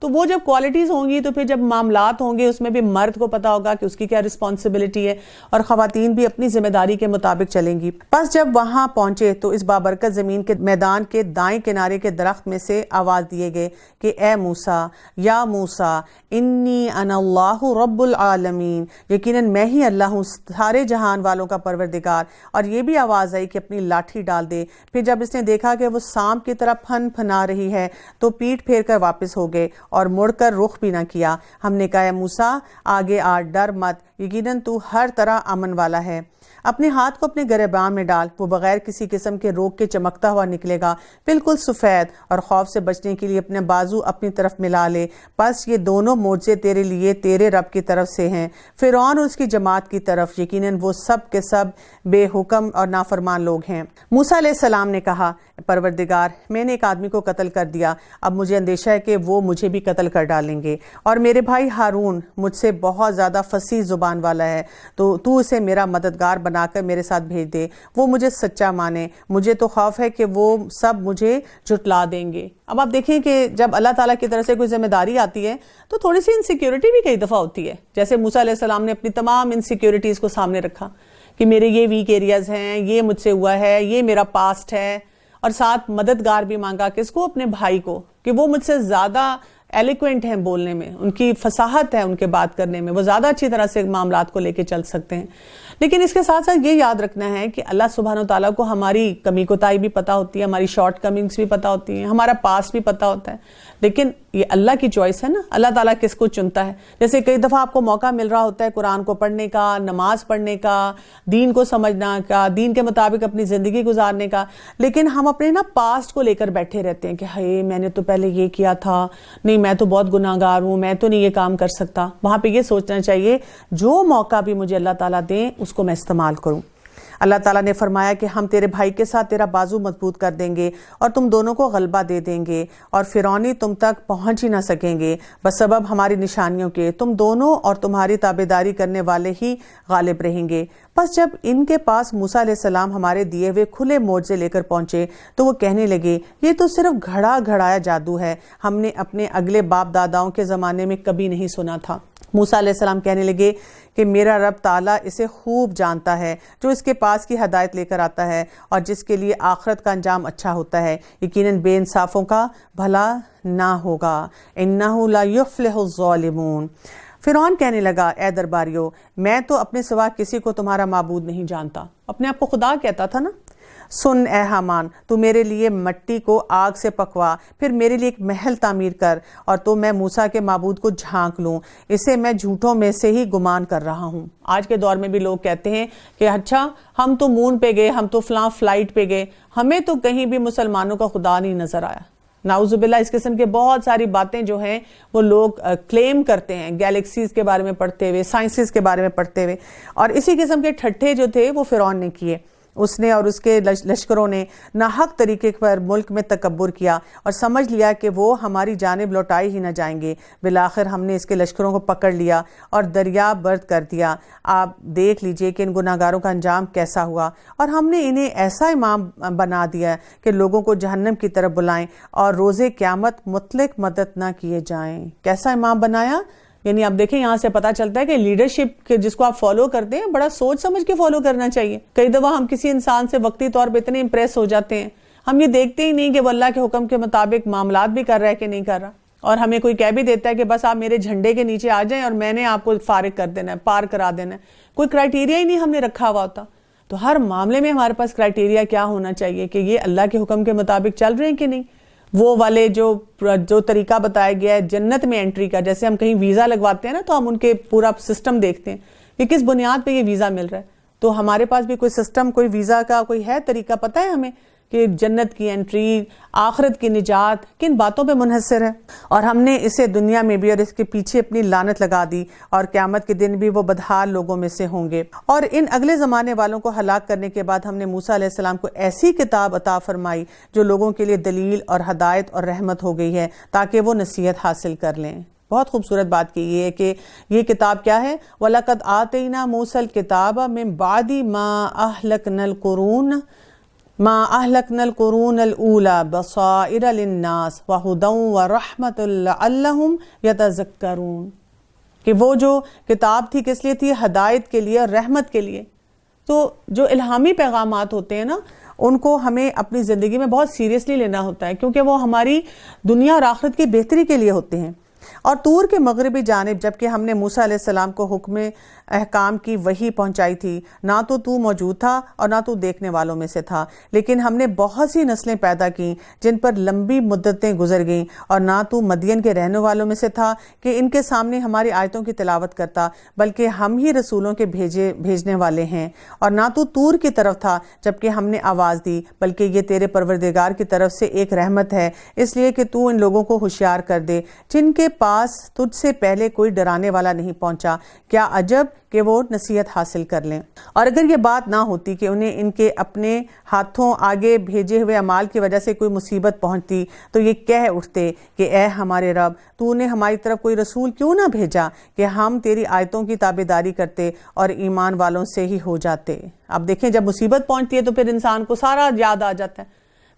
تو وہ جب کوالٹیز ہوں گی تو پھر جب معاملات ہوں گے اس میں بھی مرد کو پتا ہوگا کہ اس کی کیا رسپانسبلٹی ہے اور خواتین بھی اپنی ذمہ داری کے مطابق چلیں گی۔ پس جب وہاں پہنچے تو اس بابرکت زمین کے میدان کے دائیں کنارے کے درخت میں سے آواز دیے گئے کہ اے موسیٰ، یا موسیٰ انی انا اللہ رب العالمین، یقیناً میں ہی اللہ ہوں سارے جہان والوں کا پروردگار۔ اور یہ بھی آواز آئی کہ اپنی لاٹھی ڈال دے۔ پھر جب اس نے دیکھا کہ وہ سانپ کی طرح پھن پھنا رہی ہے تو پیٹ پھیر کر واپس ہو گئے اور مڑ کر رخ بھی نہ کیا۔ ہم نے کہا اے موسیٰ آگے آ، ڈر مت، یقیناً تو ہر طرح امن والا ہے۔ اپنے ہاتھ کو اپنے گریباں میں ڈال، وہ بغیر کسی قسم کے روگ کے چمکتا ہوا نکلے گا، بالکل سفید، اور خوف سے بچنے کے لیے اپنے بازو اپنی طرف ملا لے۔ بس یہ دونوں معجزے تیرے لیے تیرے رب کی طرف سے ہیں، فرعون اور اس کی جماعت کی طرف، یقیناً وہ سب کے سب بے حکم اور نافرمان لوگ ہیں۔ موسیٰ علیہ السلام نے کہا پروردگار، میں نے ایک آدمی کو قتل کر دیا، اب مجھے اندیشہ ہے کہ وہ مجھے بھی قتل کر ڈالیں گے، اور میرے بھائی ہارون مجھ سے بہت زیادہ فصیح زبان والا ہے، تو اسے میرا مددگار بنا کر میرے ساتھ بھیج دے، وہ مجھے سچا مانے، مجھے تو خوف ہے کہ وہ سب مجھے جھٹلا دیں گے۔ اب آپ دیکھیں کہ جب اللہ تعالیٰ کی طرف سے کوئی ذمہ داری آتی ہے تو تھوڑی سی انسیکیورٹی بھی کئی دفعہ ہوتی ہے، جیسے موسیٰ علیہ السلام نے اپنی تمام انسیکیورٹیز کو سامنے رکھا کہ میرے یہ ویک ایریاز ہیں، یہ مجھ سے ہوا ہے، یہ میرا پاسٹ ہے، اور ساتھ مددگار بھی مانگا کس کو؟ اپنے بھائی کو، کہ وہ مجھ سے زیادہ ایلیکوینٹ ہیں بولنے میں، ان کی فصاحت ہے ان کے بات کرنے میں، وہ زیادہ اچھی طرح سے معاملات کو لے کے چل سکتے ہیں۔ لیکن اس کے ساتھ ساتھ یہ یاد رکھنا ہے کہ اللہ سبحانہ و تعالیٰ کو ہماری کمی کوتاہی بھی پتہ ہوتی ہے، ہماری شارٹ کمنگز بھی پتہ ہوتی ہیں، ہمارا پاس بھی پتہ ہوتا ہے، لیکن یہ اللہ کی چوائس ہے نا، اللہ تعالیٰ کس کو چنتا ہے۔ جیسے کئی دفعہ آپ کو موقع مل رہا ہوتا ہے قرآن کو پڑھنے کا، نماز پڑھنے کا، دین کو سمجھنا کا، دین کے مطابق اپنی زندگی گزارنے کا، لیکن ہم اپنے نا پاسٹ کو لے کر بیٹھے رہتے ہیں کہ ہائے میں نے تو پہلے یہ کیا تھا، نہیں میں تو بہت گناہ گار ہوں، میں تو نہیں یہ کام کر سکتا۔ وہاں پہ یہ سوچنا چاہیے جو موقع بھی مجھے اللہ تعالیٰ دیں اس کو میں استعمال کروں۔ اللہ تعالیٰ نے فرمایا کہ ہم تیرے بھائی کے ساتھ تیرا بازو مضبوط کر دیں گے اور تم دونوں کو غلبہ دے دیں گے، اور فرعونی تم تک پہنچ ہی نہ سکیں گے، بسبب ہماری نشانیوں کے تم دونوں اور تمہاری تابعداری کرنے والے ہی غالب رہیں گے۔ پس جب ان کے پاس موسیٰ علیہ السلام ہمارے دیے ہوئے کھلے معجزے لے کر پہنچے تو وہ کہنے لگے یہ تو صرف گھڑا گھڑایا جادو ہے، ہم نے اپنے اگلے باپ داداؤں کے زمانے میں کبھی نہیں سنا تھا۔ موسیٰ علیہ السلام کہنے لگے کہ میرا رب تعالیٰ اسے خوب جانتا ہے جو اس کے پاس کی ہدایت لے کر آتا ہے اور جس کے لیے آخرت کا انجام اچھا ہوتا ہے، یقیناً بے انصافوں کا بھلا نہ ہوگا، انہ لا یفلح الظالمون۔ فرعون کہنے لگا اے درباریو، میں تو اپنے سوا کسی کو تمہارا معبود نہیں جانتا، اپنے آپ کو خدا کہتا تھا نا۔ سن اے حامان، تو میرے لیے مٹی کو آگ سے پکوا، پھر میرے لیے ایک محل تعمیر کر، اور تو میں موسیٰ کے معبود کو جھانک لوں، اسے میں جھوٹوں میں سے ہی گمان کر رہا ہوں۔ آج کے دور میں بھی لوگ کہتے ہیں کہ اچھا ہم تو مون پہ گئے، ہم تو فلاں فلائٹ پہ گئے، ہمیں تو کہیں بھی مسلمانوں کا خدا نہیں نظر آیا۔ نعوذ باللہ، اس قسم کے بہت ساری باتیں جو ہیں وہ لوگ کلیم کرتے ہیں، گیلیکسیز کے بارے میں پڑھتے ہوئے، سائنسز کے بارے میں پڑھتے ہوئے، اور اسی قسم کے ٹھٹھے جو تھے وہ فرعون نے کیے۔ اس نے اور اس کے لشکروں نے ناحق طریقے پر ملک میں تکبر کیا اور سمجھ لیا کہ وہ ہماری جانب لوٹائے ہی نہ جائیں گے۔ بالآخر ہم نے اس کے لشکروں کو پکڑ لیا اور دریا برد کر دیا۔ آپ دیکھ لیجئے کہ ان گناہ گاروں کا انجام کیسا ہوا، اور ہم نے انہیں ایسا امام بنا دیا کہ لوگوں کو جہنم کی طرف بلائیں اور روز قیامت مطلق مدد نہ کیے جائیں۔ کیسا امام بنایا؟ یعنی آپ دیکھیں یہاں سے پتہ چلتا ہے کہ لیڈرشپ جس کو آپ فالو کرتے ہیں بڑا سوچ سمجھ کے فالو کرنا چاہیے۔ کئی دفعہ ہم کسی انسان سے وقتی طور پہ اتنے امپریس ہو جاتے ہیں، ہم یہ دیکھتے ہی نہیں کہ وہ اللہ کے حکم کے مطابق معاملات بھی کر رہا ہے کہ نہیں کر رہا، اور ہمیں کوئی کہہ بھی دیتا ہے کہ بس آپ میرے جھنڈے کے نیچے آ جائیں اور میں نے آپ کو فارغ کر دینا ہے، پار کرا دینا ہے۔ کوئی کرائٹیریا ہی نہیں ہم نے رکھا ہوا ہوتا۔ تو ہر معاملے میں ہمارے پاس کرائٹیریا کیا ہونا چاہیے کہ یہ اللہ کے حکم کے مطابق چل رہے ہیں کہ نہیں۔ وہ والے جو طریقہ بتایا گیا ہے جنت میں انٹری کا، جیسے ہم کہیں ویزا لگواتے ہیں نا تو ہم ان کے پورا سسٹم دیکھتے ہیں کہ کس بنیاد پہ یہ ویزا مل رہا ہے، تو ہمارے پاس بھی کوئی سسٹم، کوئی ویزا کا کوئی ہے طریقہ، پتہ ہے ہمیں کہ جنت کی انٹری، آخرت کی نجات کن باتوں پہ منحصر ہے، اور ہم نے اسے دنیا میں بھی اور اس کے پیچھے اپنی لعنت لگا دی، اور قیامت کے دن بھی وہ بدحال لوگوں میں سے ہوں گے۔ اور ان اگلے زمانے والوں کو ہلاک کرنے کے بعد ہم نے موسیٰ علیہ السلام کو ایسی کتاب عطا فرمائی جو لوگوں کے لیے دلیل اور ہدایت اور رحمت ہو گئی ہے تاکہ وہ نصیحت حاصل کر لیں۔ بہت خوبصورت بات کی یہ ہے کہ یہ کتاب کیا ہے؟ وَلَقَدْ آتَيْنَا مُوسَى الْكِتَابَ مِن بَعْدِ مَا أَهْلَكْنَا الْقُرُونَ ما اہلکنا القرون الاولی بصائر للناس وہدی ورحمۃ لعلہم یتذکرون، کہ وہ جو کتاب تھی کس لیے تھی؟ ہدایت کے لیے اور رحمت کے لیے۔ تو جو الہامی پیغامات ہوتے ہیں نا، ان کو ہمیں اپنی زندگی میں بہت سیریسلی لینا ہوتا ہے، کیونکہ وہ ہماری دنیا اور آخرت کی بہتری کے لیے ہوتے ہیں۔ اور طور کے مغربی جانب جبکہ ہم نے موسیٰ علیہ السلام کو حکم احکام کی وحی پہنچائی تھی، نہ تو موجود تھا اور نہ تو دیکھنے والوں میں سے تھا، لیکن ہم نے بہت سی نسلیں پیدا کی جن پر لمبی مدتیں گزر گئیں، اور نہ تو مدین کے رہنے والوں میں سے تھا کہ ان کے سامنے ہماری آیتوں کی تلاوت کرتا، بلکہ ہم ہی رسولوں کے بھیجنے والے ہیں، اور نہ تو طور کی طرف تھا جبکہ ہم نے آواز دی، بلکہ یہ تیرے پروردگار کی طرف سے ایک رحمت ہے، اس لیے کہ تو ان لوگوں کو ہوشیار کر دے جن کے پاس تجھ سے پہلے کوئی ڈرانے والا نہیں پہنچا، کیا عجب کہ وہ نصیحت حاصل کر لیں۔ اور اگر یہ بات نہ ہوتی کہ انہیں ان کے اپنے ہاتھوں آگے بھیجے ہوئے اعمال کی وجہ سے کوئی مصیبت پہنچتی تو یہ کہہ اٹھتے کہ اے ہمارے رب، تو نے ہماری طرف کوئی رسول کیوں نہ بھیجا کہ ہم تیری آیتوں کی تابعداری کرتے اور ایمان والوں سے ہی ہو جاتے۔ اب دیکھیں، جب مصیبت پہنچتی ہے تو پھر انسان کو سارا یاد آ جاتا ہے،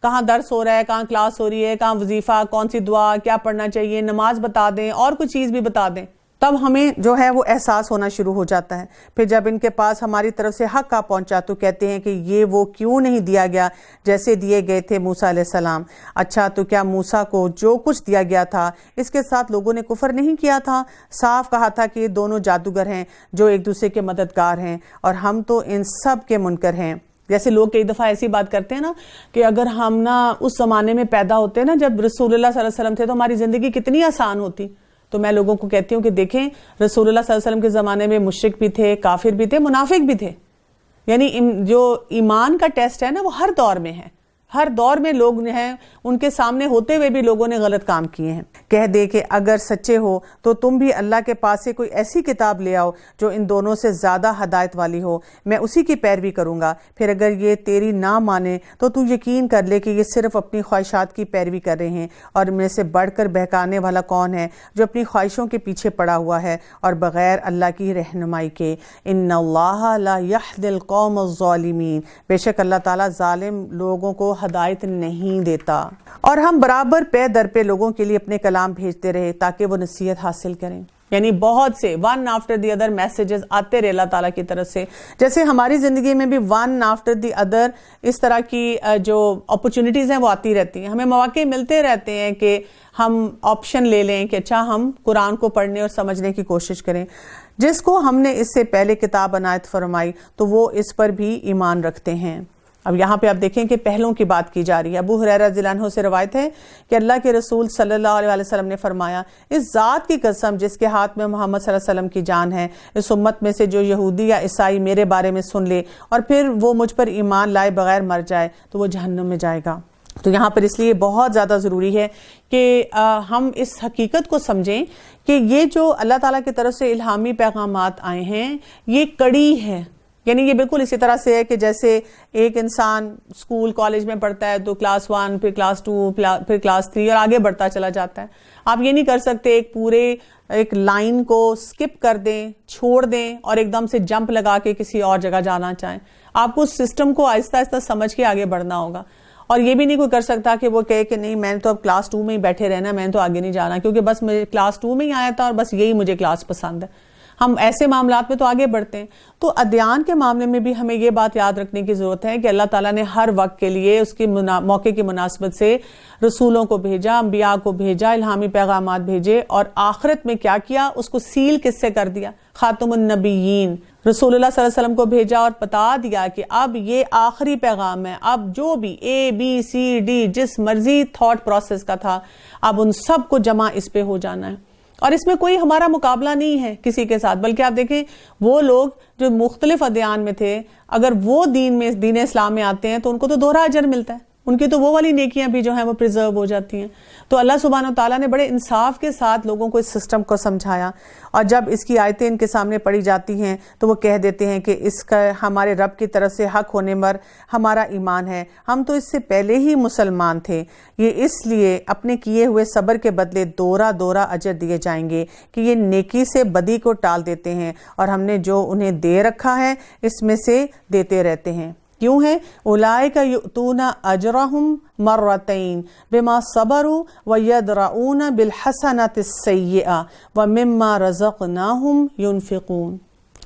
کہاں درس ہو رہا ہے، کہاں کلاس ہو رہی ہے، کہاں وظیفہ، کون سی دعا، کیا پڑھنا چاہیے، نماز بتا دیں اور کوئی چیز بھی بتا دیں، تب ہمیں جو ہے وہ احساس ہونا شروع ہو جاتا ہے۔ پھر جب ان کے پاس ہماری طرف سے حق آ پہنچا تو کہتے ہیں کہ یہ وہ کیوں نہیں دیا گیا جیسے دیے گئے تھے موسیٰ علیہ السلام۔ اچھا، تو کیا موسیٰ کو جو کچھ دیا گیا تھا اس کے ساتھ لوگوں نے کفر نہیں کیا تھا؟ صاف کہا تھا کہ یہ دونوں جادوگر ہیں جو ایک دوسرے کے مددگار ہیں، اور ہم تو ان سب کے منکر ہیں۔ جیسے لوگ کئی دفعہ ایسی بات کرتے ہیں نا کہ اگر ہم اس زمانے میں پیدا ہوتے نا جب رسول اللہ صلی اللہ علیہ وسلم تھے تو ہماری زندگی کتنی آسان ہوتی۔ تو میں لوگوں کو کہتی ہوں کہ دیکھیں، رسول اللہ صلی اللہ علیہ وسلم کے زمانے میں مشرک بھی تھے، کافر بھی تھے، منافق بھی تھے، یعنی جو ایمان کا ٹیسٹ ہے نا وہ ہر دور میں ہے، ہر دور میں لوگ ہیں، ان کے سامنے ہوتے ہوئے بھی لوگوں نے غلط کام کیے ہیں۔ کہہ دے کہ اگر سچے ہو تو تم بھی اللہ کے پاس سے کوئی ایسی کتاب لے آؤ جو ان دونوں سے زیادہ ہدایت والی ہو، میں اسی کی پیروی کروں گا۔ پھر اگر یہ تیری نہ مانے تو تو یقین کر لے کہ یہ صرف اپنی خواہشات کی پیروی کر رہے ہیں، اور ان میں سے بڑھ کر بہکانے والا کون ہے جو اپنی خواہشوں کے پیچھے پڑا ہوا ہے اور بغیر اللہ کی رہنمائی کے۔ ان اللہ لا یہدی القوم الظالمین، بے شک اللہ تعالیٰ ظالم لوگوں کو ہدایت نہیں دیتا۔ اور ہم برابر پے در پہ لوگوں کے لیے اپنے کلام بھیجتے رہے تاکہ وہ نصیحت حاصل کریں، یعنی بہت سے one after the other messages آتے رہے اللہ تعالیٰ کی طرف سے، جیسے ہماری زندگی میں بھی ون آفٹر دی ادر اس طرح کی جو اپرچونٹیز ہیں وہ آتی رہتی ہیں، ہمیں مواقع ملتے رہتے ہیں کہ ہم آپشن لے لیں کہ اچھا ہم قرآن کو پڑھنے اور سمجھنے کی کوشش کریں۔ جس کو ہم نے اس سے پہلے کتاب عنایت فرمائی تو وہ اس پر بھی ایمان رکھتے ہیں۔ اب یہاں پہ آپ دیکھیں کہ پہلوں کی بات کی جا رہی ہے۔ ابو ہریرہ رضی اللہ عنہ سے روایت ہے کہ اللہ کے رسول صلی اللہ علیہ وسلم نے فرمایا، اس ذات کی قسم جس کے ہاتھ میں محمد صلی اللہ علیہ وسلم کی جان ہے، اس امت میں سے جو یہودی یا عیسائی میرے بارے میں سن لے اور پھر وہ مجھ پر ایمان لائے بغیر مر جائے تو وہ جہنم میں جائے گا۔ تو یہاں پر اس لیے بہت زیادہ ضروری ہے کہ ہم اس حقیقت کو سمجھیں کہ یہ جو اللہ تعالیٰ کی طرف سے الہامی پیغامات آئے ہیں یہ کڑی ہے، یعنی یہ بالکل اسی طرح سے ہے کہ جیسے ایک انسان اسکول کالج میں پڑھتا ہے تو کلاس 1 پھر کلاس 2 پھر کلاس 3 اور آگے بڑھتا چلا جاتا ہے۔ آپ یہ نہیں کر سکتے ایک لائن کو سکپ کر دیں، چھوڑ دیں اور ایک دم سے جمپ لگا کے کسی اور جگہ جانا چاہیں۔ آپ کو اس سسٹم کو آہستہ آہستہ سمجھ کے آگے بڑھنا ہوگا، اور یہ بھی نہیں کوئی کر سکتا کہ وہ کہے کہ نہیں میں نے تو اب کلاس 2 میں ہی بیٹھے رہنا، میں نے تو آگے نہیں جانا کیونکہ بس مجھے کلاس 2 میں ہی آیا تھا اور بس یہی مجھے کلاس پسند ہے۔ ہم ایسے معاملات میں تو آگے بڑھتے ہیں۔ تو ادیان کے معاملے میں بھی ہمیں یہ بات یاد رکھنے کی ضرورت ہے کہ اللہ تعالیٰ نے ہر وقت کے لیے اس کے موقع کی مناسبت سے رسولوں کو بھیجا، انبیاء کو بھیجا، الہامی پیغامات بھیجے، اور آخرت میں کیا کیا، اس کو سیل کس سے کر دیا؟ خاتم النبیین رسول اللہ صلی اللہ علیہ وسلم کو بھیجا اور بتا دیا کہ اب یہ آخری پیغام ہے، اب جو بھی ABCD جس مرضی تھاٹ پروسیس کا تھا اب ان سب کو جمع اس پہ ہو جانا ہے، اور اس میں کوئی ہمارا مقابلہ نہیں ہے کسی کے ساتھ، بلکہ آپ دیکھیں وہ لوگ جو مختلف ادیان میں تھے اگر وہ دین اسلام میں آتے ہیں تو ان کو تو دوہرا اجر ملتا ہے، ان کی تو وہ والی نیکیاں بھی جو ہیں وہ پریزرو ہو جاتی ہیں۔ تو اللہ سبحانہ وتعالیٰ نے بڑے انصاف کے ساتھ لوگوں کو اس سسٹم کو سمجھایا، اور جب اس کی آیتیں ان کے سامنے پڑھی جاتی ہیں تو وہ کہہ دیتے ہیں کہ اس کا ہمارے رب کی طرف سے حق ہونے پر ہمارا ایمان ہے، ہم تو اس سے پہلے ہی مسلمان تھے، یہ اس لیے اپنے کیے ہوئے صبر کے بدلے دورہ دورہ اجر دیے جائیں گے کہ یہ نیکی سے بدی کو ٹال دیتے ہیں، اور ہم نے جو انہیں دے رکھا ہے اس میں سے دیتے رہتے ہیں۔ کیوں ہے؟ اولئک یؤتون اجرہم مرتین بما صبروا ویدرؤون بالحسنۃ السیئۃ ومما رزقناہم ینفقون،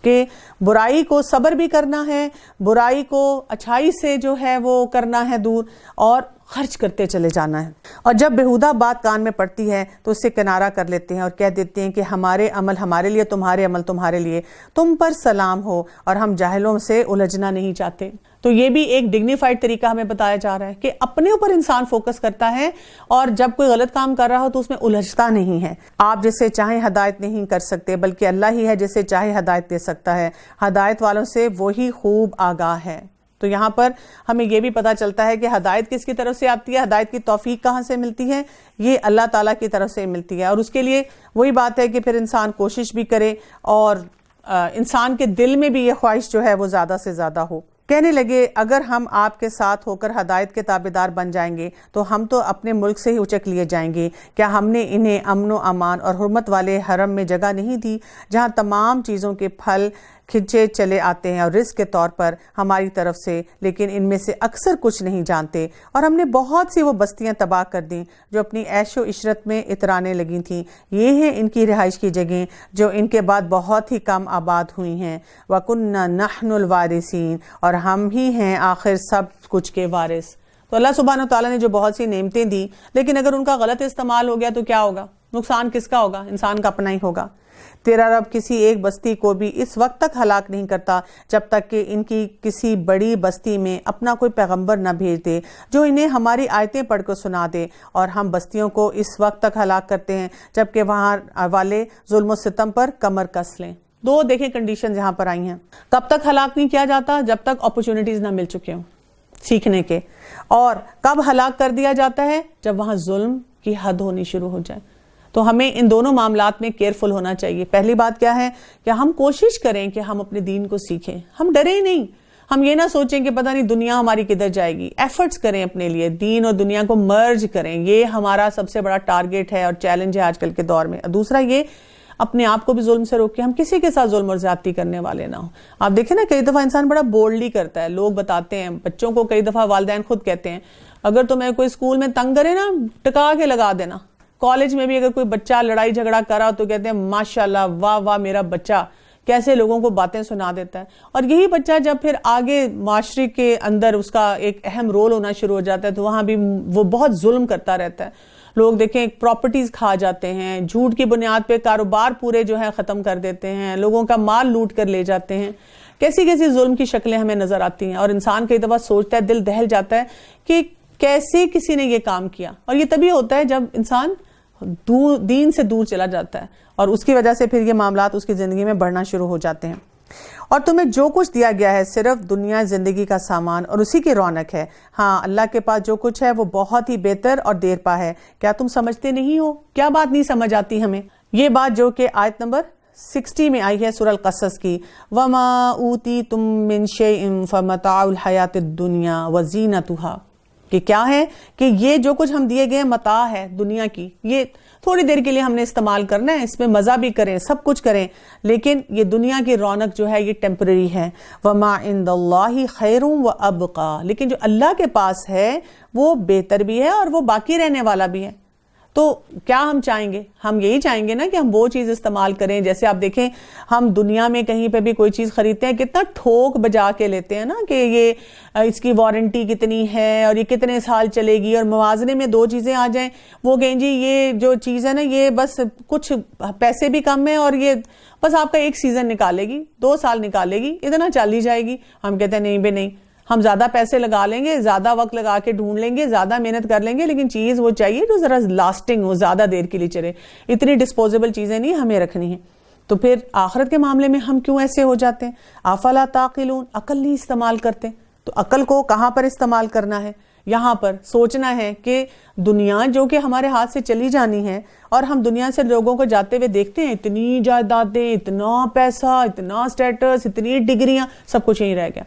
کہ برائی کو صبر بھی کرنا ہے، برائی کو اچھائی سے جو ہے وہ کرنا ہے دور، اور خرچ کرتے چلے جانا ہے۔ اور جب بیہودہ بات کان میں پڑتی ہے تو اس سے کنارہ کر لیتے ہیں اور کہہ دیتے ہیں کہ ہمارے عمل ہمارے لیے، تمہارے عمل تمہارے لیے، تم پر سلام ہو، اور ہم جاہلوں سے الجھنا نہیں چاہتے۔ تو یہ بھی ایک ڈگنیفائڈ طریقہ ہمیں بتایا جا رہا ہے کہ اپنے اوپر انسان فوکس کرتا ہے، اور جب کوئی غلط کام کر رہا ہو تو اس میں الجھتا نہیں ہے۔ آپ جسے چاہیں ہدایت نہیں کر سکتے، بلکہ اللہ ہی ہے جسے چاہے ہدایت دے سکتا ہے، ہدایت والوں سے وہی خوب آگاہ ہے۔ تو یہاں پر ہمیں یہ بھی پتا چلتا ہے کہ ہدایت کس کی طرف سے آتی ہے، ہدایت کی توفیق کہاں سے ملتی ہے؟ یہ اللہ تعالیٰ کی طرف سے ملتی ہے، اور اس کے لیے وہی بات ہے کہ پھر انسان کوشش بھی کرے، اور انسان کے دل میں بھی یہ خواہش جو ہے وہ زیادہ سے زیادہ ہو۔ کہنے لگے اگر ہم آپ کے ساتھ ہو کر ہدایت کے تابعدار بن جائیں گے تو ہم تو اپنے ملک سے ہی اچک لیے جائیں گے، کیا ہم نے انہیں امن و امان اور حرمت والے حرم میں جگہ نہیں دی جہاں تمام چیزوں کے پھل کھنچے چلے آتے ہیں اور رزق کے طور پر ہماری طرف سے، لیکن ان میں سے اکثر کچھ نہیں جانتے، اور ہم نے بہت سی وہ بستیاں تباہ کر دیں جو اپنی عیش و عشرت میں اترانے لگی تھیں، یہ ہیں ان کی رہائش کی جگہیں جو ان کے بعد بہت ہی کم آباد ہوئی ہیں۔ وَكُنَّا نَحْنُ الْوَارِثِينَ، اور ہم ہی ہیں آخر سب کچھ کے وارث۔ تو اللہ سبحانہ وتعالیٰ نے جو بہت سی نعمتیں دی، لیکن اگر ان کا غلط استعمال ہو گیا تو کیا ہوگا؟ نقصان کس کا ہوگا؟ انسان کا اپنا ہی ہوگا۔ تیرا رب کسی ایک بستی کو بھی اس وقت تک ہلاک نہیں کرتا جب تک کہ ان کی کسی بڑی بستی میں اپنا کوئی پیغمبر نہ بھیج دے جو انہیں ہماری آیتیں پڑھ کر سنا دے، اور ہم بستیوں کو اس وقت تک ہلاک کرتے ہیں جبکہ وہاں والے ظلم و ستم پر کمر کس لیں۔ دو دیکھیں کنڈیشنز یہاں پر آئی ہیں۔ کب تک ہلاک نہیں کیا جاتا؟ جب تک اپرچونٹیز نہ مل چکے ہوں سیکھنے کے۔ اور کب ہلاک کر دیا جاتا ہے؟ جب وہاں ظلم کی حد ہونی شروع ہو جائے۔ تو ہمیں ان دونوں معاملات میں کیئرفل ہونا چاہیے۔ پہلی بات کیا ہے کہ ہم کوشش کریں کہ ہم اپنے دین کو سیکھیں، ہم ڈریں نہیں، ہم یہ نہ سوچیں کہ پتہ نہیں دنیا ہماری کدھر جائے گی۔ ایفرٹس کریں اپنے لیے، دین اور دنیا کو مرج کریں، یہ ہمارا سب سے بڑا ٹارگٹ ہے اور چیلنج ہے آج کل کے دور میں۔ دوسرا یہ اپنے آپ کو بھی ظلم سے روکیں، ہم کسی کے ساتھ ظلم اور زیادتی کرنے والے نہ ہوں۔ آپ دیکھیں نا کئی دفعہ انسان بڑا بولڈلی کرتا ہے، لوگ بتاتے ہیں بچوں کو، کئی دفعہ والدین خود کہتے ہیں اگر تمہیں کوئی اسکول میں تنگ کرے نا ٹکا کے لگا دینا۔ کالج میں بھی اگر کوئی بچہ لڑائی جھگڑا کرا تو کہتے ہیں ماشاءاللہ، واہ واہ میرا بچہ کیسے لوگوں کو باتیں سنا دیتا ہے۔ اور یہی بچہ جب پھر آگے معاشرے کے اندر اس کا ایک اہم رول ہونا شروع ہو جاتا ہے تو وہاں بھی وہ بہت ظلم کرتا رہتا ہے۔ لوگ دیکھیں پراپرٹیز کھا جاتے ہیں، جھوٹ کی بنیاد پہ کاروبار پورے جو ہے ختم کر دیتے ہیں، لوگوں کا مال لوٹ کر لے جاتے ہیں۔ کیسی کیسی ظلم کی شکلیں ہمیں نظر آتی ہیں، اور انسان کئی دفعہ سوچتا ہے، دل دہل جاتا ہے کہ کیسے کسی نے یہ کام کیا۔ اور یہ تبھی ہوتا ہے جب انسان دین سے دور چلا جاتا ہے، اور اس کی وجہ سے پھر یہ معاملات اس کی زندگی میں بڑھنا شروع ہو جاتے ہیں۔ اور تمہیں جو کچھ دیا گیا ہے صرف دنیا زندگی کا سامان اور اسی کی رونق ہے، ہاں اللہ کے پاس جو کچھ ہے وہ بہت ہی بہتر اور دیر پا ہے۔ کیا تم سمجھتے نہیں ہو؟ کیا بات نہیں سمجھ آتی ہمیں؟ یہ بات جو کہ آیت نمبر 60 میں آئی ہے سورہ القصص کی، وَمَا أُوتِيتُم مِّن شَيْءٍ فَمَتَاعُ الْحَيَاةِ الدُّنْيَا وَزِینَتُهَا، کہ کیا ہے کہ یہ جو کچھ ہم دیے گئے متاع ہے دنیا کی، یہ تھوڑی دیر کے لیے ہم نے استعمال کرنا ہے، اس میں مزہ بھی کریں، سب کچھ کریں، لیکن یہ دنیا کی رونق جو ہے یہ ٹیمپرری ہے۔ وَمَا عِندَ اللَّهِ خَيْرٌ وَأَبْقَىٰ، لیکن جو اللہ کے پاس ہے وہ بہتر بھی ہے اور وہ باقی رہنے والا بھی ہے۔ تو کیا ہم چاہیں گے؟ ہم یہی چاہیں گے نا کہ ہم وہ چیز استعمال کریں۔ جیسے آپ دیکھیں ہم دنیا میں کہیں پہ بھی کوئی چیز خریدتے ہیں کتنا ٹھوک بجا کے لیتے ہیں نا کہ یہ اس کی وارنٹی کتنی ہے اور یہ کتنے سال چلے گی، اور موازنے میں دو چیزیں آ جائیں وہ کہیں جی یہ جو چیز ہے نا یہ بس کچھ پیسے بھی کم ہیں اور یہ بس آپ کا ایک سیزن نکالے گی، 2 سال نکالے گی، اتنا چل ہی جائے گی۔ ہم کہتے ہیں نہیں بے نہیں، ہم زیادہ پیسے لگا لیں گے، زیادہ وقت لگا کے ڈھونڈ لیں گے، زیادہ محنت کر لیں گے، لیکن چیز وہ چاہیے جو ذرا لاسٹنگ ہو، زیادہ دیر کے لیے چلے۔ اتنی ڈسپوزیبل چیزیں نہیں ہمیں رکھنی ہیں۔ تو پھر آخرت کے معاملے میں ہم کیوں ایسے ہو جاتے ہیں؟ افلا تعقلون، عقل نہیں استعمال کرتے۔ تو عقل کو کہاں پر استعمال کرنا ہے؟ یہاں پر سوچنا ہے کہ دنیا جو کہ ہمارے ہاتھ سے چلی جانی ہے، اور ہم دنیا سے لوگوں کو جاتے ہوئے دیکھتے ہیں اتنی جائیدادیں، اتنا پیسہ، اتنا سٹیٹس، اتنی ڈگریاں، سب کچھ یہیں رہ گیا۔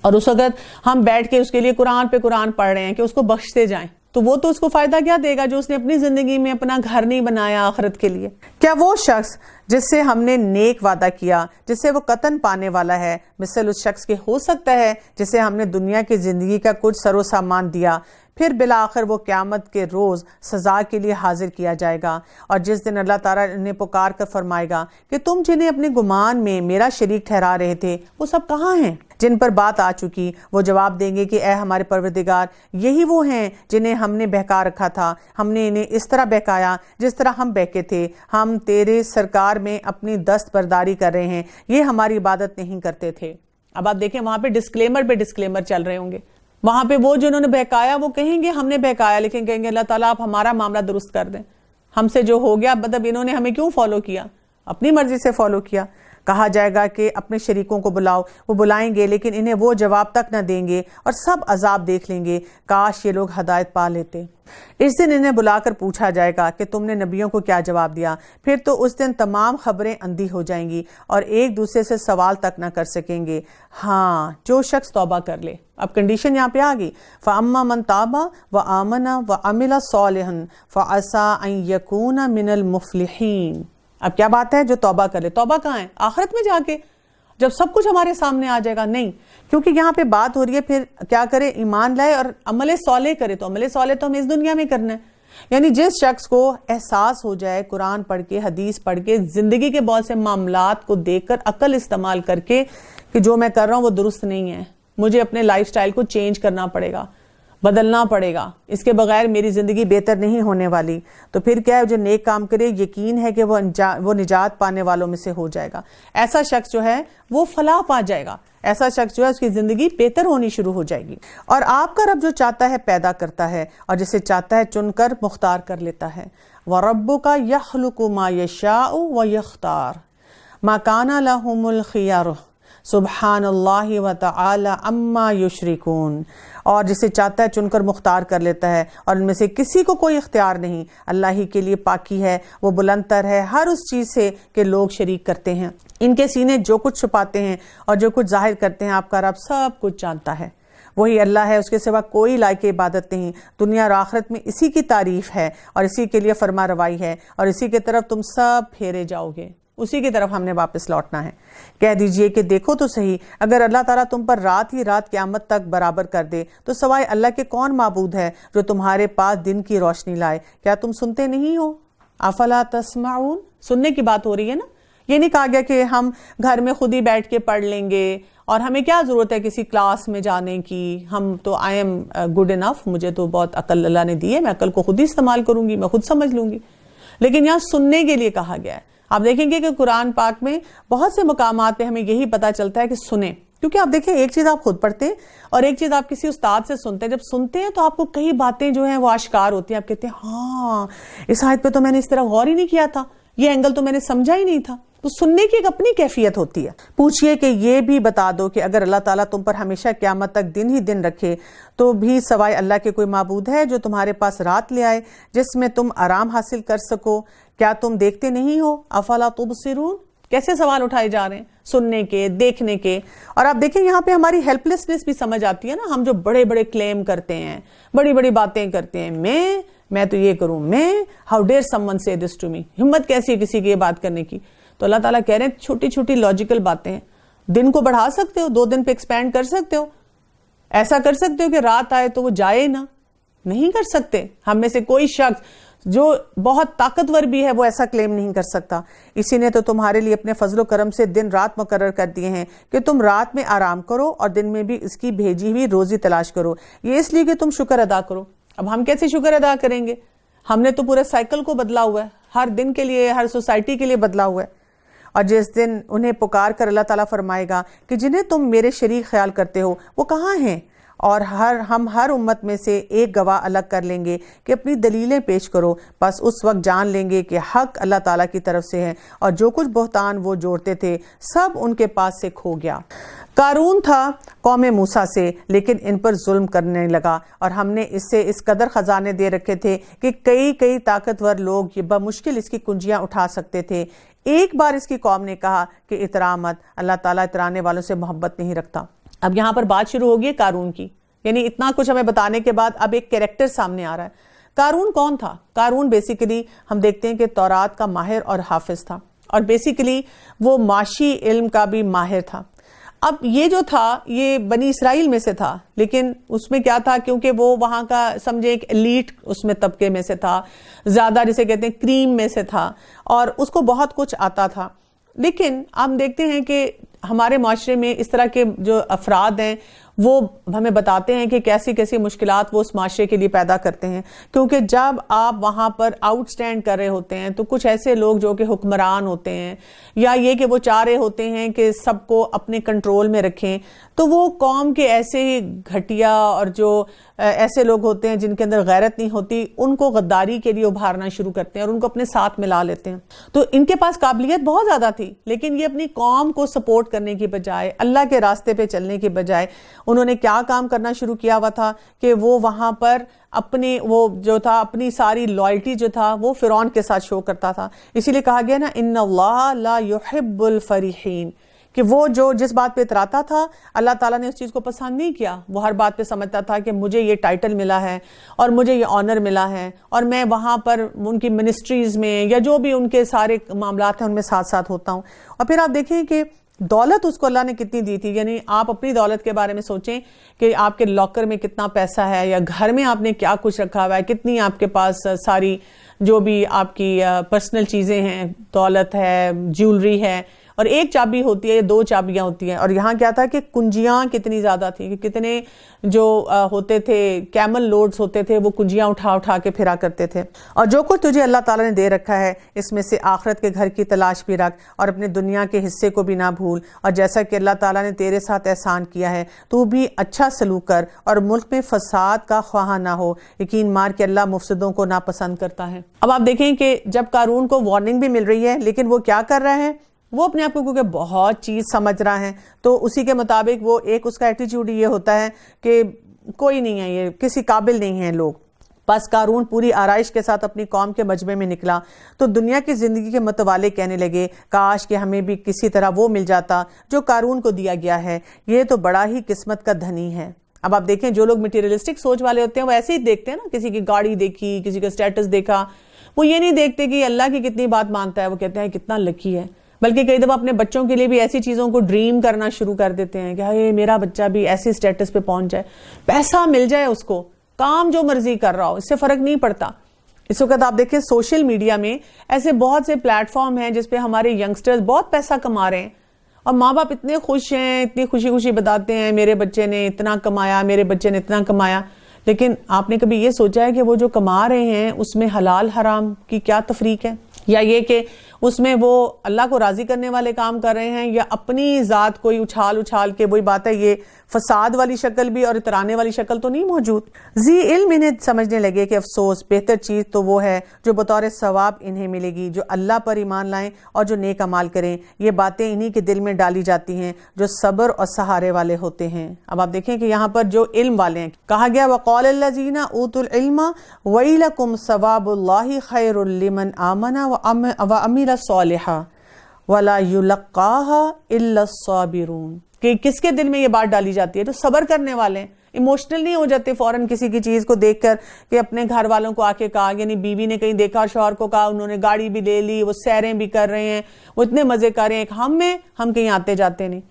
اور اس وقت ہم بیٹھ کے اس کے لیے قرآن پہ قرآن پڑھ رہے ہیں کہ اس کو بخشتے جائیں، تو وہ تو اس کو فائدہ کیا دے گا جو اس نے اپنی زندگی میں اپنا گھر نہیں بنایا آخرت کے لیے؟ کیا وہ شخص جس سے ہم نے نیک وعدہ کیا، جس سے وہ قطن پانے والا ہے، مثل اس شخص کے ہو سکتا ہے جسے ہم نے دنیا کی زندگی کا کچھ سر و سامان دیا، پھر بالآخر وہ قیامت کے روز سزا کے لیے حاضر کیا جائے گا، اور جس دن اللہ تعالیٰ انہیں پکار کر فرمائے گا کہ تم جنہیں اپنے گمان میں میرا شریک ٹھہرا رہے تھے وہ سب کہاں ہیں جن پر بات آ چکی؟ وہ جواب دیں گے کہ اے ہمارے پروردگار، یہی وہ ہیں جنہیں ہم نے بہکا رکھا تھا، ہم نے انہیں اس طرح بہکایا جس طرح ہم بہکے تھے، ہم تیرے سرکار میں اپنی دست برداری کر رہے ہیں، یہ ہماری عبادت نہیں کرتے تھے۔ اب آپ دیکھیں وہاں پہ ڈسکلیمر چل رہے ہوں گے، وہاں پہ وہ جنہوں نے بہکایا وہ کہیں گے ہم نے بہکایا، لیکن کہیں گے اللہ تعالیٰ آپ ہمارا معاملہ درست کر دیں، ہم سے جو ہو گیا، مطلب انہوں نے ہمیں کیوں فالو کیا؟ اپنی مرضی سے فالو کیا۔ کہا جائے گا کہ اپنے شریکوں کو بلاؤ، وہ بلائیں گے لیکن انہیں وہ جواب تک نہ دیں گے اور سب عذاب دیکھ لیں گے، کاش یہ لوگ ہدایت پا لیتے۔ اس دن انہیں بلا کر پوچھا جائے گا کہ تم نے نبیوں کو کیا جواب دیا، پھر تو اس دن تمام خبریں اندھی ہو جائیں گی اور ایک دوسرے سے سوال تک نہ کر سکیں گے، ہاں جو شخص توبہ کر لے۔ اب کنڈیشن یہاں پہ آ گئی، فَأَمَّا مَن تَابَ وَآمَنَ وَعَمِلَ صَالِحًا فَعَسَىٰ أَن يَكُونَ مِنَ الْمُفْلِحِينَ۔ اب کیا بات ہے جو توبہ کر لے؟ توبہ کہاں ہے؟ آخرت میں جا کے جب سب کچھ ہمارے سامنے آ جائے گا؟ نہیں، کیونکہ یہاں پہ بات ہو رہی ہے پھر کیا کرے؟ ایمان لائے اور عمل صالح کرے۔ تو عمل صالح تو ہمیں اس دنیا میں کرنا ہے، یعنی جس شخص کو احساس ہو جائے قرآن پڑھ کے، حدیث پڑھ کے، زندگی کے بہت سے معاملات کو دیکھ کر، عقل استعمال کر کے کہ جو میں کر رہا ہوں وہ درست نہیں ہے، مجھے اپنے لائف سٹائل کو چینج کرنا پڑے گا، بدلنا پڑے گا، اس کے بغیر میری زندگی بہتر نہیں ہونے والی، تو پھر کیا ہے؟ جو نیک کام کرے یقین ہے کہ وہ نجات پانے والوں میں سے ہو جائے گا۔ ایسا شخص جو ہے وہ فلاح پا جائے گا، ایسا شخص جو ہے اس کی زندگی بہتر ہونی شروع ہو جائے گی۔ اور آپ کا رب جو چاہتا ہے پیدا کرتا ہے، اور جسے چاہتا ہے چن کر مختار کر لیتا ہے۔ وَرَبُّكَ يَخْلُقُ مَا يَشَاءُ وَيَخْتَارُ مَا كَانَ لَهُمُ الْخِيَارُ سبحان اللہ وتعالی عما یشرکون۔ اور جسے چاہتا ہے چن کر مختار کر لیتا ہے، اور ان میں سے کسی کو کوئی اختیار نہیں، اللہ ہی کے لیے پاکی ہے، وہ بلند تر ہے ہر اس چیز سے کہ لوگ شریک کرتے ہیں۔ ان کے سینے جو کچھ چھپاتے ہیں اور جو کچھ ظاہر کرتے ہیں آپ کا رب سب کچھ جانتا ہے۔ وہی اللہ ہے، اس کے سوا کوئی لائق عبادت نہیں۔ دنیا اور آخرت میں اسی کی تعریف ہے اور اسی کے لیے فرما روائی ہے، اور اسی کی طرف تم سب پھیرے جاؤ گے، اسی کی طرف ہم نے واپس لوٹنا ہے۔ کہہ دیجئے کہ دیکھو تو صحیح، اگر اللہ تعالیٰ تم پر رات ہی رات قیامت تک برابر کر دے تو سوائے اللہ کے کون معبود ہے جو تمہارے پاس دن کی روشنی لائے؟ کیا تم سنتے نہیں ہو؟ افلا تسمعون؟ سننے کی بات ہو رہی ہے نا، یہ نہیں کہا گیا کہ ہم گھر میں خود ہی بیٹھ کے پڑھ لیں گے اور ہمیں کیا ضرورت ہے کسی کلاس میں جانے کی، ہم تو آئی ایم گڈ انف، مجھے تو بہت عقل اللہ نے دی ہے، میں عقل کو خود ہی استعمال کروں گی، میں خود سمجھ لوں گی۔ لیکن یہاں سننے کے لیے کہا گیا ہے۔ آپ دیکھیں گے کہ قرآن پاک میں بہت سے مقامات پہ ہمیں یہی پتہ چلتا ہے کہ سنیں، کیونکہ آپ دیکھیں ایک چیز آپ خود پڑھتے ہیں اور ایک چیز آپ کسی استاد سے سنتے ہیں۔ جب سنتے ہیں تو آپ کو کئی باتیں جو ہیں وہ آشکار ہوتی ہیں، آپ کہتے ہیں ہاں اس آیت پہ تو میں نے اس طرح غور ہی نہیں کیا تھا، یہ اینگل تو میں نے سمجھا ہی نہیں تھا۔ تو سننے کی ایک اپنی کیفیت ہوتی ہے۔ پوچھئے کہ یہ بھی بتا دو کہ اگر اللہ تعالیٰ تم پر ہمیشہ قیامت تک دن ہی دن رکھے تو بھی سوائے اللہ کے کوئی معبود ہے جو تمہارے پاس رات لے آئے جس میں تم آرام حاصل کر سکو؟ کیا تم دیکھتے نہیں ہو؟ افلا تبصرون؟ کیسے سوال اٹھائے جا رہے ہیں سننے کے، دیکھنے کے۔ اور آپ دیکھیں یہاں پہ ہماری ہیلپ لیسنس بھی سمجھ آتی ہے نا، ہم جو بڑے بڑے کلیم کرتے ہیں، بڑی بڑی باتیں کرتے ہیں، میں تو یہ کروں، ہاؤ ڈیئر سم ون سے دس ٹو می، ہمت کیسی ہے کسی کی یہ بات کرنے کی؟ تو اللہ تعالیٰ کہہ رہے ہیں چھوٹی چھوٹی لاجیکل باتیں ہیں، دن کو بڑھا سکتے ہو، 2 دن پہ ایکسپینڈ کر سکتے ہو، ایسا کر سکتے ہو کہ رات آئے تو وہ جائے نہ، نہیں کر سکتے۔ ہم میں سے کوئی شخص جو بہت طاقتور بھی ہے وہ ایسا کلیم نہیں کر سکتا۔ اسی نے تو تمہارے لیے اپنے فضل و کرم سے دن رات مقرر کر دیے ہیں کہ تم رات میں آرام کرو اور دن میں بھی اس کی بھیجی ہوئی روزی تلاش کرو، یہ اس لیے کہ تم شکر ادا کرو۔ اب ہم کیسے شکر ادا کریں گے؟ ہم نے تو پورے سائیکل کو بدلا ہوا ہے، ہر دن کے لیے، ہر سوسائٹی کے لیے بدلا ہوا ہے۔ اور جس دن انہیں پکار کر اللہ تعالیٰ فرمائے گا کہ جنہیں تم میرے شریک خیال کرتے ہو وہ کہاں ہیں، اور ہم ہر امت میں سے ایک گواہ الگ کر لیں گے کہ اپنی دلیلیں پیش کرو، بس اس وقت جان لیں گے کہ حق اللہ تعالیٰ کی طرف سے ہے اور جو کچھ بہتان وہ جوڑتے تھے سب ان کے پاس سے کھو گیا۔ قارون تھا قوم موسیٰ سے، لیکن ان پر ظلم کرنے لگا اور ہم نے اس سے اس قدر خزانے دے رکھے تھے کہ کئی طاقتور لوگ یہ بمشکل اس کی کنجیاں اٹھا سکتے تھے۔ ایک بار اس کی قوم نے کہا کہ اترا مت، اللہ تعالیٰ اترانے والوں سے محبت نہیں رکھتا۔ اب یہاں پر بات شروع ہوگی قارون کی یعنی اتنا کچھ ہمیں بتانے کے بعد اب ایک کیریکٹر سامنے آ رہا ہے. قارون کون تھا؟ قارون بیسیکلی ہم دیکھتے ہیں کہ تورات کا ماہر اور حافظ تھا، اور بیسیکلی وہ معاشی علم کا بھی ماہر تھا. اب یہ جو تھا یہ بنی اسرائیل میں سے تھا، لیکن اس میں کیا تھا، کیونکہ وہ وہاں کا سمجھے ایک ایلیٹ اس میں طبقے میں سے تھا، زیادہ جسے کہتے ہیں کریم میں سے تھا، اور اس کو بہت کچھ آتا تھا. لیکن ہم دیکھتے ہیں کہ ہمارے معاشرے میں اس طرح کے جو افراد ہیں وہ ہمیں بتاتے ہیں کہ کیسی کیسی مشکلات وہ اس معاشرے کے لیے پیدا کرتے ہیں. کیونکہ جب آپ وہاں پر آؤٹ سٹینڈ کر رہے ہوتے ہیں تو کچھ ایسے لوگ جو کہ حکمران ہوتے ہیں، یا یہ کہ وہ چاہ رہے ہوتے ہیں کہ سب کو اپنے کنٹرول میں رکھیں، تو وہ قوم کے ایسے ہی گھٹیا اور جو ایسے لوگ ہوتے ہیں جن کے اندر غیرت نہیں ہوتی، ان کو غداری کے لیے ابھارنا شروع کرتے ہیں اور ان کو اپنے ساتھ ملا لیتے ہیں. تو ان کے پاس قابلیت بہت زیادہ تھی، لیکن یہ اپنی قوم کو سپورٹ کرنے کی بجائے، اللہ کے راستے پہ چلنے کی بجائے، انہوں نے کیا کام کرنا شروع کیا ہوا تھا کہ وہ وہاں پر اپنے وہ جو تھا اپنی ساری لائلٹی جو تھا وہ فرعون کے ساتھ شو کرتا تھا. اسی لیے کہا گیا نا ان اللہ لا يحب الفریحین، کہ وہ جو جس بات پہ اتراتا تھا اللہ تعالیٰ نے اس چیز کو پسند نہیں کیا. وہ ہر بات پہ سمجھتا تھا کہ مجھے یہ ٹائٹل ملا ہے اور مجھے یہ آنر ملا ہے، اور میں وہاں پر ان کی منسٹریز میں یا جو بھی ان کے سارے معاملات ہیں ان میں ساتھ ساتھ ہوتا ہوں. اور پھر آپ دیکھیں کہ دولت اس کو اللہ نے کتنی دی تھی. یعنی آپ اپنی دولت کے بارے میں سوچیں کہ آپ کے لاکر میں کتنا پیسہ ہے، یا گھر میں آپ نے کیا کچھ رکھا ہوا ہے، کتنی آپ کے پاس ساری جو بھی آپ کی پرسنل چیزیں ہیں، دولت ہے، جیولری ہے، اور ایک چابی ہوتی ہے، دو چابیاں ہوتی ہیں. اور یہاں کیا تھا کہ کنجیاں کتنی زیادہ تھیں، کہ کتنے جو ہوتے تھے کیمل لوڈز ہوتے تھے، وہ کنجیاں اٹھا اٹھا کے پھرا کرتے تھے. اور جو کچھ تجھے اللہ تعالیٰ نے دے رکھا ہے اس میں سے آخرت کے گھر کی تلاش بھی رکھ، اور اپنے دنیا کے حصے کو بھی نہ بھول. اور جیسا کہ اللہ تعالیٰ نے تیرے ساتھ احسان کیا ہے تو بھی اچھا سلوک کر، اور ملک میں فساد کا خواہاں نہ ہو. یقین مار کہ اللہ مفسدوں کو ناپسند کرتا ہے. اب آپ دیکھیں کہ جب قارون کو وارننگ بھی مل رہی ہے، لیکن وہ کیا کر رہا ہے، وہ اپنے آپ کو کیونکہ بہت چیز سمجھ رہا ہے، تو اسی کے مطابق وہ ایک اس کا ایٹیٹیوڈ یہ ہوتا ہے کہ کوئی نہیں ہے، یہ کسی قابل نہیں ہیں لوگ. بس قارون پوری آرائش کے ساتھ اپنی قوم کے مجمع میں نکلا تو دنیا کی زندگی کے متوالے کہنے لگے کاش کہ ہمیں بھی کسی طرح وہ مل جاتا جو قارون کو دیا گیا ہے، یہ تو بڑا ہی قسمت کا دھنی ہے. اب آپ دیکھیں جو لوگ مٹیریلسٹک سوچ والے ہوتے ہیں وہ ایسے ہی دیکھتے ہیں نا، کسی کی گاڑی دیکھی، کسی کا سٹیٹس دیکھا، وہ یہ نہیں دیکھتے کہ اللہ کی کتنی بات مانتا ہے، وہ کہتے ہیں کتنا لکی ہے. بلکہ کئی دفعہ اپنے بچوں کے لیے بھی ایسی چیزوں کو ڈریم کرنا شروع کر دیتے ہیں کہ ہائے میرا بچہ بھی ایسی سٹیٹس پہ پہنچ جائے، پیسہ مل جائے اس کو، کام جو مرضی کر رہا ہو، اس سے فرق نہیں پڑتا. اس وقت آپ دیکھیں سوشل میڈیا میں ایسے بہت سے پلیٹ فارم ہیں جس پہ ہمارے ینگسٹرز بہت پیسہ کما رہے ہیں، اور ماں باپ اتنے خوش ہیں، اتنی خوشی خوشی بتاتے ہیں میرے بچے نے اتنا کمایا، میرے بچے نے اتنا کمایا. لیکن آپ نے کبھی یہ سوچا ہے کہ وہ جو کما رہے ہیں اس میں حلال حرام کی کیا تفریق ہے، یا یہ کہ اس میں وہ اللہ کو راضی کرنے والے کام کر رہے ہیں، یا اپنی ذات کوئی اچھال اچھال کے. وہی بات ہے، یہ فساد والی شکل بھی اور اترانے والی شکل تو نہیں موجود. ذی علم انہیں سمجھنے لگے کہ افسوس، بہتر چیز تو وہ ہے جو بطور ثواب انہیں ملے گی جو اللہ پر ایمان لائیں اور جو نیک اعمال کریں. یہ باتیں انہی کے دل میں ڈالی جاتی ہیں جو صبر اور سہارے والے ہوتے ہیں. اب آپ دیکھیں کہ یہاں پر جو علم والے ہیں کہا گیا وقال الذین اوتوا العلم ویلکم ثواب اللہ خیر لمن آمن وعمل صالحا ولا یلقاها الا الصابرون. کہ کس کے دل میں یہ بات ڈالی جاتی ہے؟ جو صبر کرنے والے ہیں. ایموشنل نہیں ہو جاتے فوراً کسی کی چیز کو دیکھ کر کہ اپنے گھر والوں کو آ کے کہا، یعنی بیوی نے کہیں دیکھا شوہر کو کہا، انہوں نے گاڑی بھی لے لی، وہ سیریں بھی کر رہے ہیں، وہ اتنے مزے کر رہے ہیں، ہم کہیں آتے جاتے نہیں.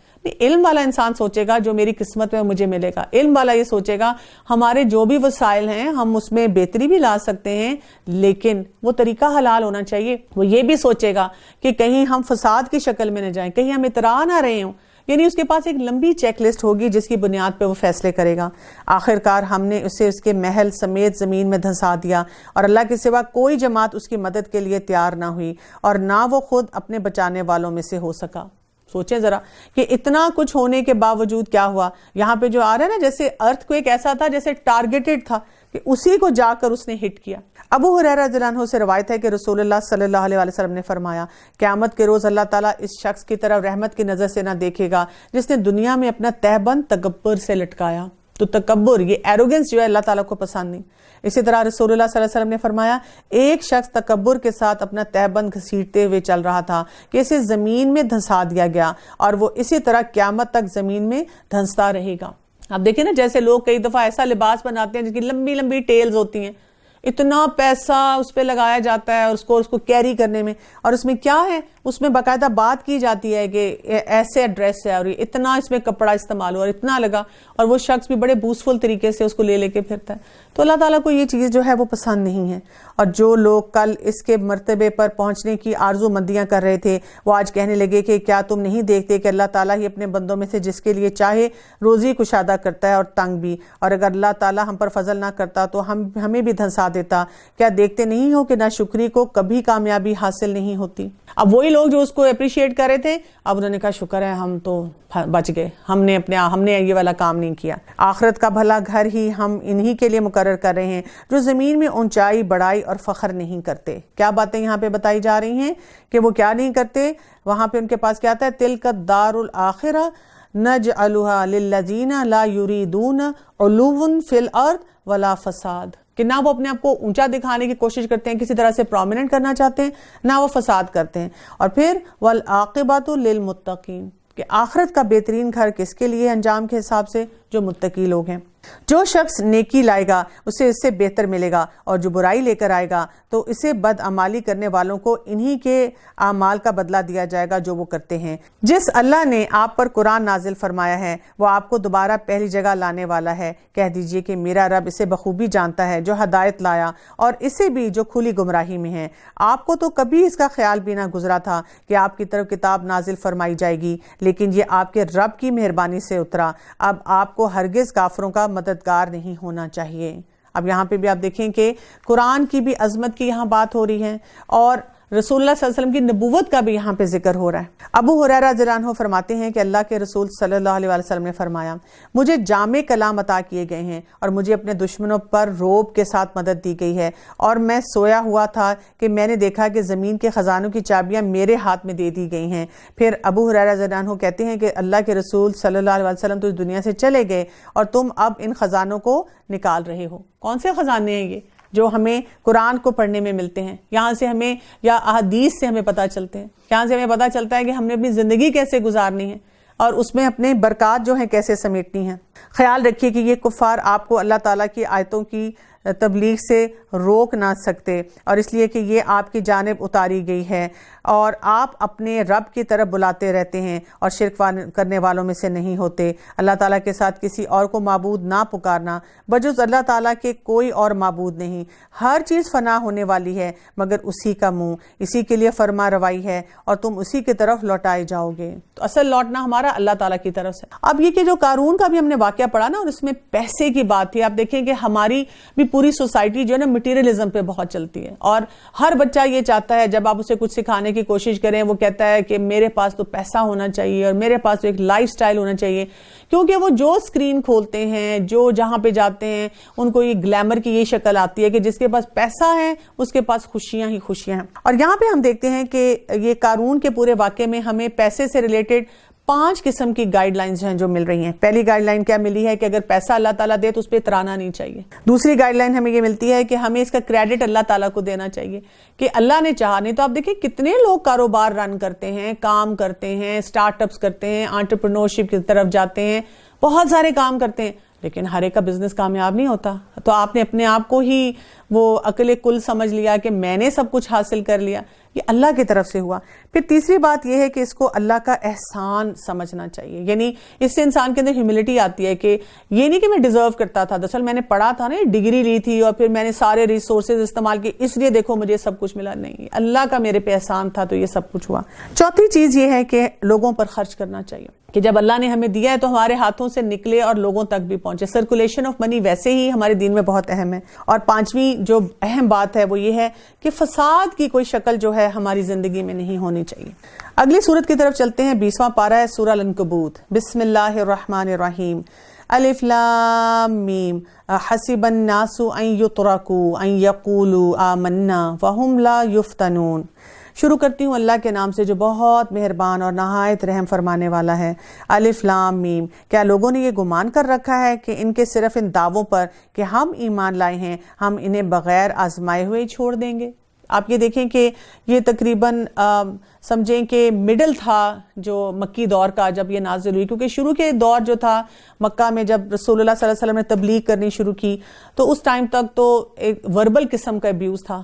علم والا انسان سوچے گا جو میری قسمت میں مجھے ملے گا. علم والا یہ سوچے گا ہمارے جو بھی وسائل ہیں ہم اس میں بہتری بھی لا سکتے ہیں، لیکن وہ طریقہ حلال ہونا چاہیے. وہ یہ بھی سوچے گا کہ کہیں ہم فساد کی شکل میں نہ جائیں، کہیں ہم اترا نہ رہے ہوں. یعنی اس کے پاس ایک لمبی چیک لسٹ ہوگی جس کی بنیاد پہ وہ فیصلے کرے گا. آخرکار ہم نے اسے اس کے محل سمیت زمین میں دھنسا دیا، اور اللہ کے سوا کوئی جماعت اس کی مدد کے لیے تیار نہ ہوئی، اور نہ وہ خود اپنے بچانے والوں میں سے ہو سکا. سوچیں ذرا کہ اتنا کچھ ہونے کے باوجود کیا ہوا. یہاں پہ جو آ رہا ہے نا، جیسے ارتھ کو ایک ایسا تھا جیسے ٹارگیٹڈ تھا کہ اسی کو جا کر اس نے ہٹ کیا. ابو ہریرہ رضی اللہ عنہ سے روایت ہے کہ رسول اللہ صلی اللہ علیہ وسلم نے فرمایا قیامت کے روز اللہ تعالیٰ اس شخص کی طرف رحمت کی نظر سے نہ دیکھے گا جس نے دنیا میں اپنا تہبند تکبر سے لٹکایا. تو تکبر، یہ ایروگنس جو ہے اللہ تعالیٰ کو پسند نہیں. اسی طرح رسول اللہ صلی اللہ علیہ وسلم نے فرمایا ایک شخص تکبر کے ساتھ اپنا تہبند گھسیٹتے ہوئے چل رہا تھا کہ اسے زمین میں دھنسا دیا گیا، اور وہ اسی طرح قیامت تک زمین میں دھنستا رہے گا. آپ دیکھیں نا جیسے لوگ کئی دفعہ ایسا لباس بناتے ہیں جس کی لمبی لمبی ٹیلز ہوتی ہیں، اتنا پیسہ اس پہ لگایا جاتا ہے اور اس کو کیری کرنے میں، اور اس میں کیا ہے، اس میں باقاعدہ بات کی جاتی ہے کہ ایسے ایڈریس ہے اور اتنا اس میں کپڑا استعمال ہوا اور اتنا لگا، اور وہ شخص بھی بڑے بوسفل طریقے سے اس کو لے کے پھرتا ہے۔ تو اللہ تعالیٰ کو یہ چیز جو ہے وہ پسند نہیں ہے، اور جو لوگ کل اس کے مرتبے پر پہنچنے کی آرزو مندیاں کر رہے تھے وہ آج کہنے لگے کہ کیا تم نہیں دیکھتے کہ اللہ تعالیٰ ہی اپنے بندوں میں سے جس کے لیے چاہے روزی کشادہ کرتا ہے اور تنگ بھی، اور اگر اللہ تعالیٰ ہم پر فضل نہ کرتا تو ہمیں بھی دھنسا دیتا، کیا دیکھتے نہیں ہو کہ ناشکری کو کبھی کامیابی حاصل نہیں ہوتی۔ اب وہی لوگ جو اس کو اپریشیٹ کر رہے تھے اب انہوں نے کہا شکر ہے ہم تو بچ گئے، ہم نے یہ والا کام نہیں کیا۔ آخرت کا بھلا گھر ہی ہم انہی کے لیے مقرر کر رہے ہیں جو زمین میں اونچائی بڑائی اور فخر نہیں کرتے۔ کیا باتیں یہاں پہ بتائی جا رہی ہیں کہ وہ کیا نہیں کرتے؟ وہاں پہ ان کے پاس کیا آتا ہے، تلک الدار الآخرہ نجعلها للذین لا یریدون علوا فی الارض ولا فساد، کہ نہ وہ اپنے آپ کو اونچا دکھانے کی کوشش کرتے ہیں، کسی طرح سے پرومیننٹ کرنا چاہتے ہیں، نہ وہ فساد کرتے ہیں۔ اور پھر والعاقبۃ للمتقین، کہ آخرت کا بہترین گھر کس کے لیے انجام کے حساب سے؟ جو متقی لوگ ہیں۔ جو شخص نیکی لائے گا اسے اس سے بہتر ملے گا، اور جو برائی لے کر آئے گا تو اسے بدعمالی کرنے والوں کو انہی کے اعمال کا بدلہ دیا جائے گا جو وہ کرتے ہیں۔ جس اللہ نے آپ پر قرآن نازل فرمایا ہے وہ آپ کو دوبارہ پہلی جگہ لانے والا ہے، کہہ دیجئے کہ میرا رب اسے بخوبی جانتا ہے جو ہدایت لایا اور اسے بھی جو کھلی گمراہی میں ہے۔ آپ کو تو کبھی اس کا خیال بھی نہ گزرا تھا کہ آپ کی طرف کتاب نازل فرمائی جائے گی، لیکن یہ آپ کے رب کی مہربانی سے اترا۔ اب آپ کو ہرگز کافروں کا مددگار نہیں ہونا چاہیے۔ اب یہاں پہ بھی آپ دیکھیں کہ قرآن کی بھی عظمت کی یہاں بات ہو رہی ہے، اور رسول اللہ صلی اللہ علیہ وسلم کی نبوت کا بھی یہاں پہ ذکر ہو رہا ہے۔ ابو ہریرہ رضی اللہ عنہ فرماتے ہیں کہ اللہ کے رسول صلی اللہ علیہ وسلم نے فرمایا، مجھے جامع کلام عطا کیے گئے ہیں اور مجھے اپنے دشمنوں پر روب کے ساتھ مدد دی گئی ہے، اور میں سویا ہوا تھا کہ میں نے دیکھا کہ زمین کے خزانوں کی چابیاں میرے ہاتھ میں دے دی گئی ہیں۔ پھر ابو ہریرہ رضی اللہ عنہ کہتے ہیں کہ اللہ کے رسول صلی اللہ علیہ وسلم تو اس دنیا سے چلے گئے اور تم اب ان خزانوں کو نکال رہے ہو۔ کون سے خزانے ہیں یہ؟ جو ہمیں قرآن کو پڑھنے میں ملتے ہیں، یہاں سے ہمیں یا احادیث سے ہمیں پتہ چلتے ہیں، یہاں سے ہمیں پتہ چلتا ہے کہ ہم نے اپنی زندگی کیسے گزارنی ہے اور اس میں اپنے برکات جو ہیں کیسے سمیٹنی ہیں۔ خیال رکھیے کہ یہ کفار آپ کو اللہ تعالیٰ کی آیتوں کی تبلیغ سے روک نہ سکتے، اور اس لیے کہ یہ آپ کی جانب اتاری گئی ہے اور آپ اپنے رب کی طرف بلاتے رہتے ہیں اور شرک کرنے والوں میں سے نہیں ہوتے۔ اللہ تعالیٰ کے ساتھ کسی اور کو معبود نہ پکارنا، بجز اللہ تعالیٰ کے کوئی اور معبود نہیں۔ ہر چیز فنا ہونے والی ہے مگر اسی کا منہ، اسی کے لیے فرما روائی ہے اور تم اسی کی طرف لوٹائے جاؤ گے۔ تو اصل لوٹنا ہمارا اللہ تعالیٰ کی طرف سے۔ اب یہ کہ جو قارون کا بھی ہم نے واقعہ پڑھا نا، اور اس میں پیسے کی بات تھی، آپ دیکھیں کہ ہماری بھی پوری سوسائٹی جو ہے نا مٹیریلزم پہ بہت چلتی ہے، اور ہر بچہ یہ چاہتا ہے جب آپ اسے کچھ سکھانے کی کوشش کریں وہ کہتا ہے کہ میرے پاس تو پیسہ ہونا چاہیے اور میرے پاس تو ایک لائف سٹائل ہونا چاہیے، کیونکہ وہ جو سکرین کھولتے ہیں، جو جہاں پہ جاتے ہیں، ان کو یہ گلیمر کی یہ شکل آتی ہے کہ جس کے پاس پیسہ ہے اس کے پاس خوشیاں ہی خوشیاں ہیں۔ اور یہاں پہ ہم دیکھتے ہیں کہ یہ قارون کے پورے واقعے میں ہمیں پیسے سے ریلیٹڈ 5 قسم کی گائیڈ لائنز ہیں جو مل رہی ہیں۔ پہلی گائیڈ لائن کیا ملی ہے کہ اگر پیسہ اللہ تعالیٰ دے تو اس پہ اترانا نہیں چاہیے۔ دوسری گائیڈ لائن ہمیں یہ ملتی ہے کہ ہمیں اس کا کریڈٹ اللہ تعالیٰ کو دینا چاہیے کہ اللہ نے چاہا، نہیں تو آپ دیکھیں کتنے لوگ کاروبار رن کرتے ہیں، کام کرتے ہیں، سٹارٹ اپس کرتے ہیں، انٹرپرینورشپ کی طرف جاتے ہیں، بہت سارے کام کرتے ہیں، لیکن ہر ایک کا بزنس کامیاب نہیں ہوتا۔ تو آپ نے اپنے آپ کو ہی وہ عقل کل سمجھ لیا کہ میں نے سب کچھ حاصل کر لیا، یہ اللہ کی طرف سے ہوا۔ پھر تیسری بات یہ ہے کہ اس کو اللہ کا احسان سمجھنا چاہیے، یعنی اس سے انسان کے اندر ہیوملٹی آتی ہے کہ یہ نہیں کہ میں ڈیزرو کرتا تھا، دراصل میں نے پڑھا تھا نا، ڈگری لی تھی اور پھر میں نے سارے ریسورسز استعمال کیے اس لیے دیکھو مجھے سب کچھ ملا، نہیں، اللہ کا میرے پہ احسان تھا تو یہ سب کچھ ہوا۔ چوتھی چیز یہ ہے کہ لوگوں پر خرچ کرنا چاہیے، کہ جب اللہ نے ہمیں دیا ہے تو ہمارے ہاتھوں سے نکلے اور لوگوں تک بھی پہنچے۔ سرکولیشن آف منی ویسے ہی ہمارے دین میں بہت اہم ہے۔ اور پانچویں جو اہم بات ہے وہ یہ ہے کہ فساد کی کوئی شکل جو ہے ہماری زندگی میں نہیں ہونی چاہیے۔ اگلی سورت کی طرف چلتے ہیں، 20واں پارہ ہے سورہ العنکبوت۔ بسم اللہ الرحمن الرحیم۔ الف لام میم حسب الناس ان یترکوا ان یقولوا آمنا وهم لا یفتنون۔ شروع کرتی ہوں اللہ کے نام سے جو بہت مہربان اور نہایت رحم فرمانے والا ہے۔ الف لام میم، کیا لوگوں نے یہ گمان کر رکھا ہے کہ ان کے صرف ان دعووں پر کہ ہم ایمان لائے ہیں ہم انہیں بغیر آزمائے ہوئے چھوڑ دیں گے؟ آپ یہ دیکھیں کہ یہ تقریباً سمجھیں کہ مڈل تھا جو مکی دور کا جب یہ نازل ہوئی، کیونکہ شروع کے دور جو تھا مکہ میں جب رسول اللہ صلی اللہ علیہ وسلم نے تبلیغ کرنی شروع کی تو اس ٹائم تک تو ایک وربل قسم کا ابیوز تھا